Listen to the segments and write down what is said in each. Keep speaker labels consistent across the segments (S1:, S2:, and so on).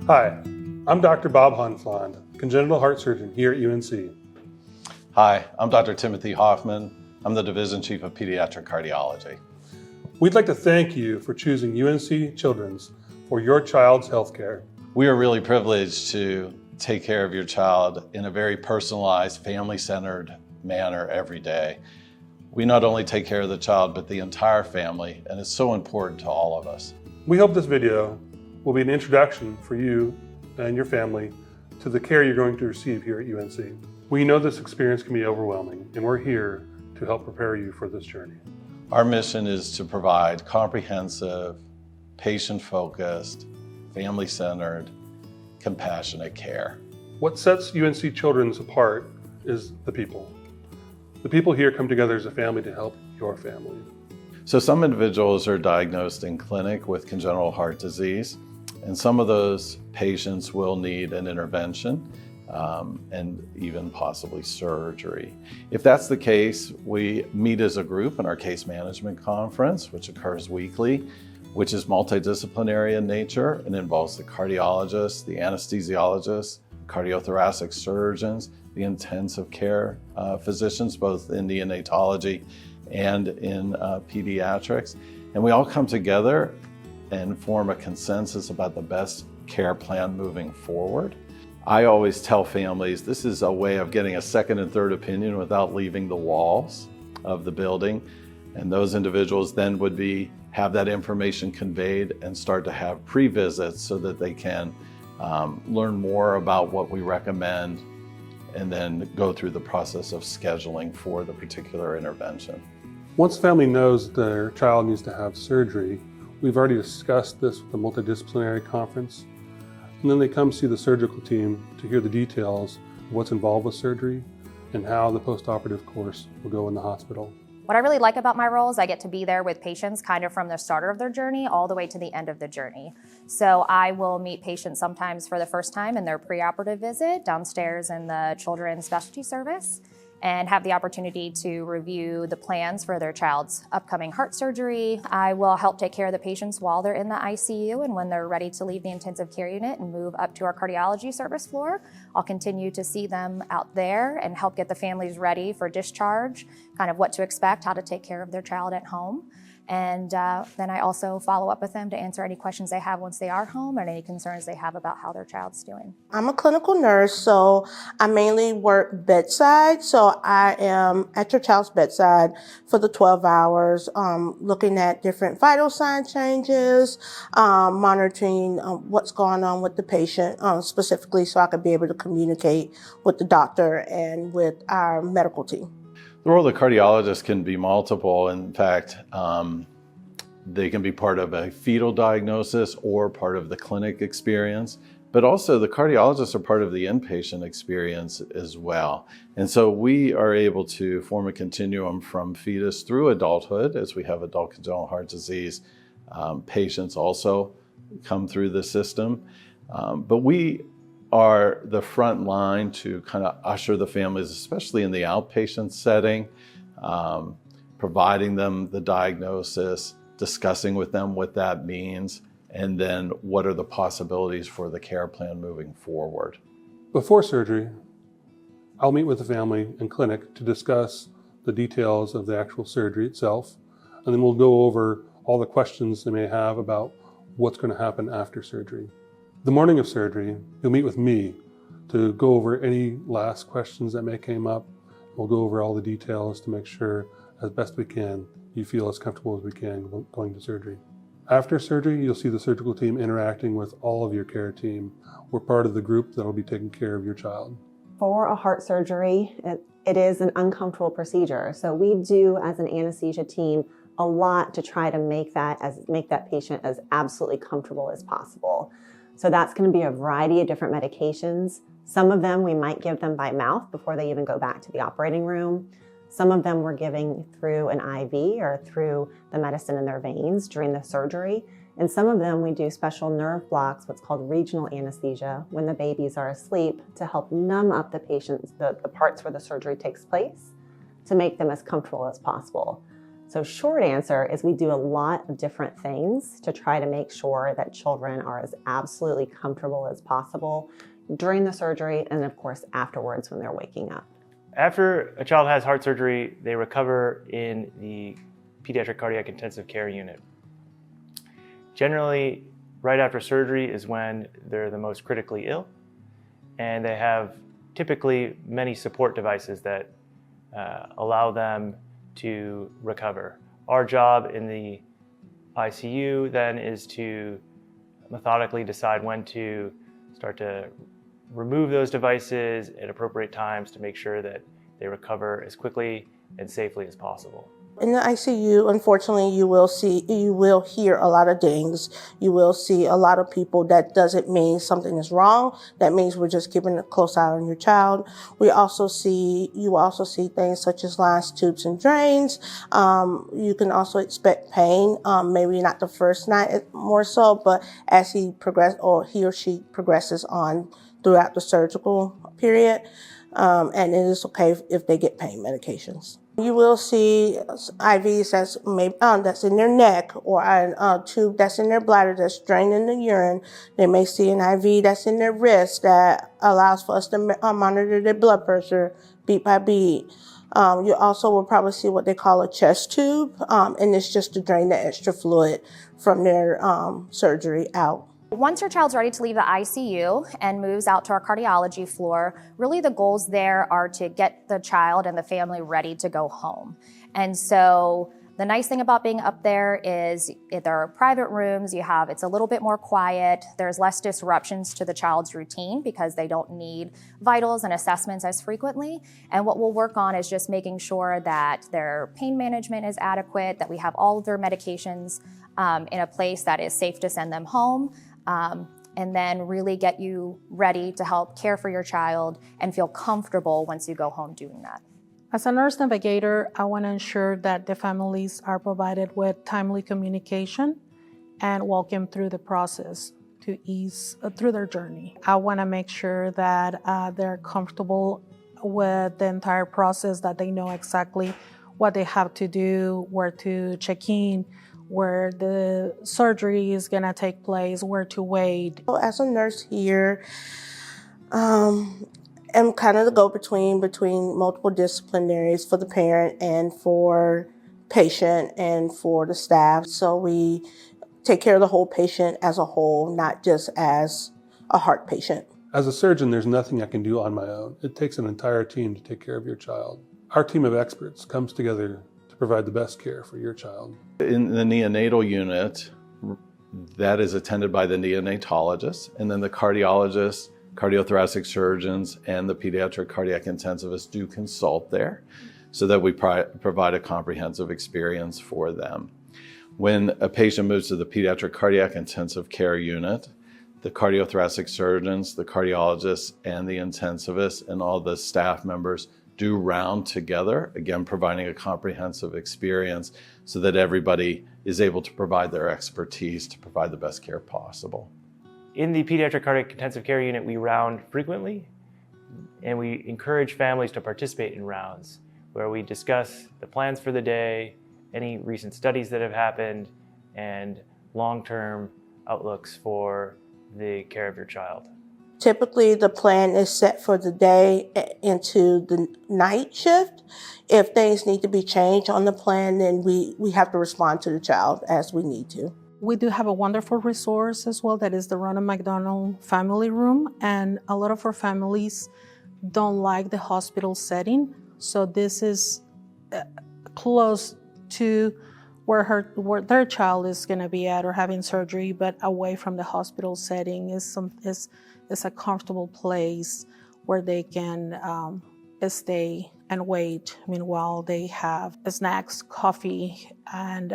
S1: Hi, I'm Dr. Bob Hunfland, congenital heart surgeon here at UNC.
S2: Hi, I'm Dr. Timothy Hoffman. I'm the Division Chief of Pediatric Cardiology.
S1: We'd like to thank you for choosing UNC Children's for your child's health care.
S2: We are really privileged to take care of your child in a very personalized, family-centered manner every day. We not only take care of the child, but the entire family, and it's so important to all of us.
S1: We hope this video will be an introduction for you and your family to the care you're going to receive here at UNC. We know this experience can be overwhelming, and we're here to help prepare you for this journey.
S2: Our mission is to provide comprehensive, patient-focused, family-centered, compassionate care.
S1: What sets UNC Children's apart is the people. The people here come together as a family to help your family.
S2: So some individuals are diagnosed in clinic with congenital heart disease, and some of those patients will need an intervention and even possibly surgery. If that's the case, we meet as a group in our case management conference, which occurs weekly, which is multidisciplinary in nature and involves the cardiologist, the anesthesiologist, cardiothoracic surgeons, the intensive care physicians, both in neonatology and in pediatrics. And we all come together and form a consensus about the best care plan moving forward. I always tell families this is a way of getting a second and third opinion without leaving the walls of the building. And those individuals then would have that information conveyed and start to have pre-visits so that they can learn more about what we recommend and then go through the process of scheduling for the particular intervention.
S1: Once the family knows their child needs to have surgery, we've already discussed this with the multidisciplinary conference, and then they come see the surgical team to hear the details of what's involved with surgery and how the post-operative course will go in the hospital.
S3: What I really like about my role is I get to be there with patients kind of from the start of their journey all the way to the end of the journey. So I will meet patients sometimes for the first time in their preoperative visit downstairs in the Children's Specialty Service and have the opportunity to review the plans for their child's upcoming heart surgery. I will help take care of the patients while they're in the ICU and when they're ready to leave the intensive care unit and move up to our cardiology service floor. I'll continue to see them out there and help get the families ready for discharge, kind of what to expect, how to take care of their child at home. And then I also follow up with them to answer any questions they have once they are home and any concerns they have about how their child's doing.
S4: I'm a clinical nurse, so I mainly work bedside. So I am at your child's bedside for the 12 hours, looking at different vital sign changes, monitoring what's going on with the patient specifically so I could be able to communicate with the doctor and with our medical team.
S2: The role of the cardiologist can be multiple. In fact, they can be part of a fetal diagnosis or part of the clinic experience, but also the cardiologists are part of the inpatient experience as well. And so we are able to form a continuum from fetus through adulthood, as we have adult congenital heart disease patients also come through the system. But we are the front line to kind of usher the families, especially in the outpatient setting, providing them the diagnosis, discussing with them what that means, and then what are the possibilities for the care plan moving forward.
S1: Before surgery, I'll meet with the family in clinic to discuss the details of the actual surgery itself, and then we'll go over all the questions they may have about what's going to happen after surgery. The morning of surgery, you'll meet with me to go over any last questions that may come up. We'll go over all the details to make sure, as best we can, you feel as comfortable as we can going to surgery. After surgery, you'll see the surgical team interacting with all of your care team. We're part of the group that will be taking care of your child.
S5: For a heart surgery, it is an uncomfortable procedure. So we do, as an anesthesia team, a lot to try to make that patient as absolutely comfortable as possible. So that's going to be a variety of different medications. Some of them we might give them by mouth before they even go back to the operating room. Some of them we're giving through an IV or through the medicine in their veins during the surgery. And some of them we do special nerve blocks, what's called regional anesthesia, when the babies are asleep to help numb up the patients, the parts where the surgery takes place, to make them as comfortable as possible. So short answer is we do a lot of different things to try to make sure that children are as absolutely comfortable as possible during the surgery and of course afterwards when they're waking up.
S6: After a child has heart surgery, they recover in the pediatric cardiac intensive care unit. Generally, right after surgery is when they're the most critically ill, and they have typically many support devices that allow them to recover. Our job in the ICU then is to methodically decide when to start to remove those devices at appropriate times to make sure that they recover as quickly and safely as possible.
S4: In the ICU, unfortunately, you will hear a lot of dings. You will see a lot of people. That doesn't mean something is wrong. That means we're just keeping a close eye on your child. You also see things such as lines, tubes, and drains. You can also expect pain. Maybe not the first night more so, but as he or she progresses on throughout the surgical period. And it is okay if they get pain medications. You will see IVs that's in their neck, or a tube that's in their bladder that's draining the urine. They may see an IV that's in their wrist that allows for us to monitor their blood pressure beat by beat. You also will probably see what they call a chest tube, and it's just to drain the extra fluid from their surgery out.
S3: Once your child's ready to leave the ICU and moves out to our cardiology floor, really the goals there are to get the child and the family ready to go home. And so the nice thing about being up there is if there are private rooms, it's a little bit more quiet. There's less disruptions to the child's routine because they don't need vitals and assessments as frequently. And what we'll work on is just making sure that their pain management is adequate, that we have all of their medications in a place that is safe to send them home. And then really get you ready to help care for your child and feel comfortable once you go home doing that.
S7: As a nurse navigator, I want to ensure that the families are provided with timely communication and walk them through the process to ease through their journey. I want to make sure that they're comfortable with the entire process, that they know exactly what they have to do, where to check in, where the surgery is going to take place, where to wait.
S4: As a nurse here, I'm kind of the go-between between multiple disciplinaries for the parent and for patient and for the staff. So we take care of the whole patient as a whole, not just as a heart patient.
S1: As a surgeon, there's nothing I can do on my own. It takes an entire team to take care of your child. Our team of experts comes together to provide the best care for your child.
S2: In the neonatal unit, that is attended by the neonatologist, and then the cardiologists, cardiothoracic surgeons, and the pediatric cardiac intensivists do consult there so that we provide a comprehensive experience for them. When a patient moves to the pediatric cardiac intensive care unit, the cardiothoracic surgeons, the cardiologists, and the intensivists, and all the staff members do round together, again, providing a comprehensive experience so that everybody is able to provide their expertise to provide the best care possible.
S6: In the pediatric cardiac intensive care unit, we round frequently, and we encourage families to participate in rounds where we discuss the plans for the day, any recent studies that have happened, and long-term outlooks for the care of your child.
S4: Typically, the plan is set for the day into the night shift. If things need to be changed on the plan, then we have to respond to the child as we need to.
S7: We do have a wonderful resource as well, that is the Ronald McDonald Family Room, and a lot of our families don't like the hospital setting, so this is close to where their child is going to be at or having surgery, but away from the hospital setting is a comfortable place where they can stay and wait. Meanwhile, they have snacks, coffee, and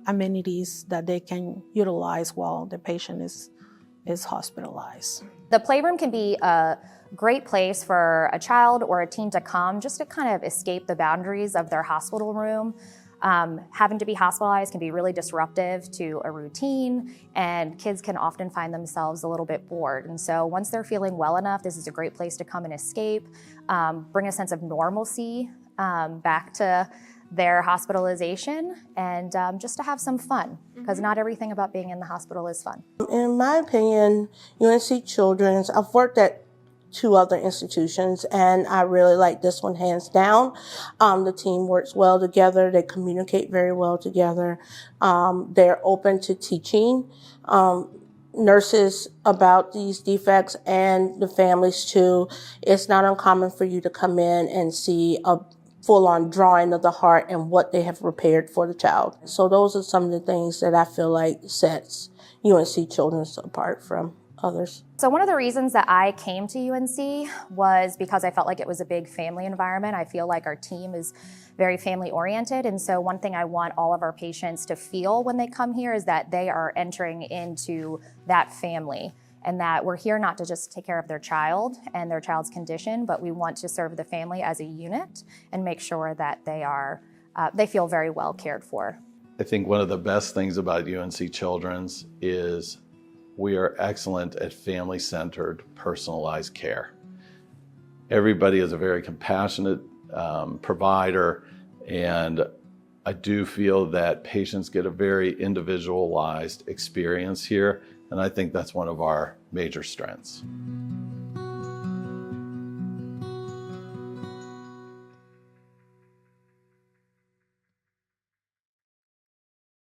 S7: amenities that they can utilize while the patient is hospitalized.
S3: The playroom can be a great place for a child or a teen to come just to kind of escape the boundaries of their hospital room. Having to be hospitalized can be really disruptive to a routine, and kids can often find themselves a little bit bored. And so once they're feeling well enough, this is a great place to come and escape, bring a sense of normalcy back to their hospitalization and just to have some fun, because not everything about being in the hospital is fun.
S4: In my opinion, UNC Children's, I've worked at 2 other institutions, and I really like this one hands down. The team works well together. They communicate very well together. They're open to teaching nurses about these defects and the families too. It's not uncommon for you to come in and see a full-on drawing of the heart and what they have repaired for the child. So those are some of the things that I feel like sets UNC Children's apart from others.
S3: So one of the reasons that I came to UNC was because I felt like it was a big family environment. I feel like our team is very family oriented. And so one thing I want all of our patients to feel when they come here is that they are entering into that family, and that we're here not to just take care of their child and their child's condition, but we want to serve the family as a unit and make sure that they feel very well cared for.
S2: I think one of the best things about UNC Children's is we are excellent at family-centered, personalized care. Everybody is a very compassionate provider, and I do feel that patients get a very individualized experience here, and I think that's one of our major strengths.